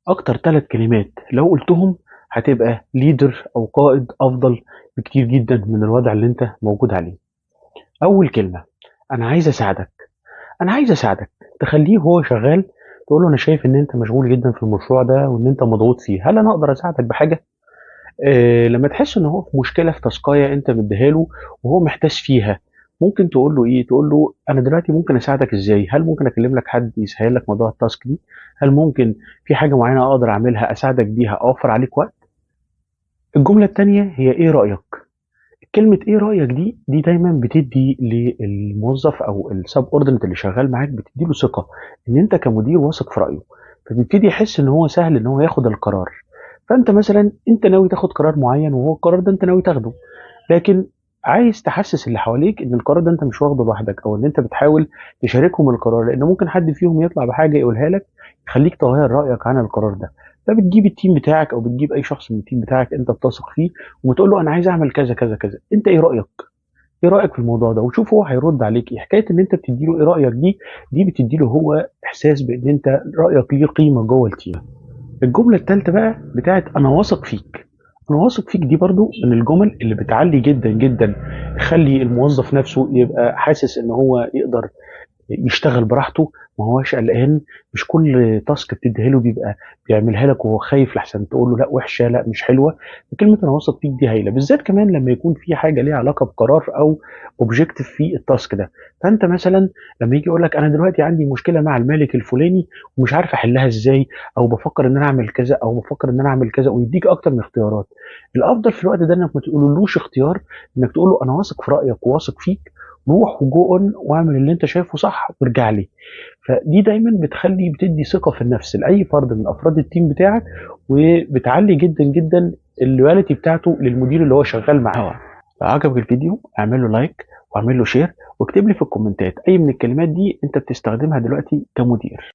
أكتر 3 كلمات لو قُلتهم هتبقى leader أو قائد أفضل بكتير جدًا من الوضع اللي أنت موجود عليه. أول كلمة، أنا عايز أساعدك، أنا عايز أساعدك، تخلّيه وهو شغال تقول له أنا شايف إن أنت مشغول جدًا في المشروع ده وإن أنت مضغوط فيه، هل أنا أقدر أساعدك بحاجة؟ لمّا تحس إن هو في مشكلة في تاسكاية أنت مدّيها له وهو محتاس فيها، ممكن تقول له إيه، تقول له أنا دلوقتي ممكن أساعدك إزاي؟ هل ممكن أكلم لك حد يسهّل لك موضوع الtask دي؟ هل ممكن في حاجة معيّنة أقدر أعملها أساعدك بيها أوفّر عليك وقت؟ الجملة التانية هي إيه رأيك؟ كلمة إيه رأيك دي دايمًا بتدّي للموظف أو الsubordinate اللي شغّال معاك بتدّي له ثقة، إن أنت كمدير واثق في رأيه، فبيبتدي يحس إن هو سهل إن هو ياخد القرار. فأنت مثلًا أنت ناوي تاخد قرار معيّن وهو القرار ده أنت ناوي تاخده، لكن عايز تحسّس اللي حواليك إن القرار ده أنت مش واخده لوحدك أو إن أنت بتحاول تشاركهم القرار، لإن ممكن حد فيهم يطلع بحاجة يقولها لك يخلّيك تغيّر رأيك عن القرار ده. فبتجيب الteam بتاعك أو بتجيب أي شخص من الteam بتاعك أنت بتثق فيه وتقول له أنا عايز أعمل كذا، كذا، كذا، أنت إيه رأيك؟ إيه رأيك في الموضوع ده؟ وشوف هو هيرُد عليك إيه. حكاية إن أنت بتدّي له إيه رأيك دي بتدّي له هو إحساس بإن أنت رأيك ليه قيمة جوّه الteam. الجملة التالتة بقى بتاعة أنا واثق فيك. أنا واثق فيك دي برضه من الجمل اللي بتعلّي جدًا، جدًا، تخلّي الموظف نَفْسه يبقى حاسس إن هو يقدر يشتغل براحته، ما هواش قلقان، مش كل task بتدّيها له بيعملها لك وهو خايف لأحسن تقول له لأ وِحشة، لأ مش حلوة. فكلمة أنا واثق فيك دي هايلة، بالذات كمان لمّا يكون في حاجة ليها علاقة بقرار أو objective في الtask ده. فأنت مثلًا لمّا ييجي يقول لك أنا دلوقتي عندي مشكلة مع المالك الفلاني ومش عارف أحلها إزاي، أو بافكّر إن أنا أعمل كذا، أو بافكّر إن أنا أعمل كذا، ويدّيك أكتر من اختيارات. الأفضل في الوقت ده إنك ما تقولولوش اختيار، إنك تقول له أنا واثق في رأيك وواثق فيك، روح وgo on واعمل اللي أنت شايفه صح وارجع لي. فدي دايمًا بتدّي ثقة في النفس لأي فرد من أفراد الteam بتاعك، وبتعلّي جدًا، جدًا الloyalty بتاعته للمدير اللي هو شغال معاه. لو عجبك الفيديو اعمل له لايك واعمل له share واكتب لي في الكومنتات أي من الكلمات دي أنت بتستخدمها دلوقتي كمدير.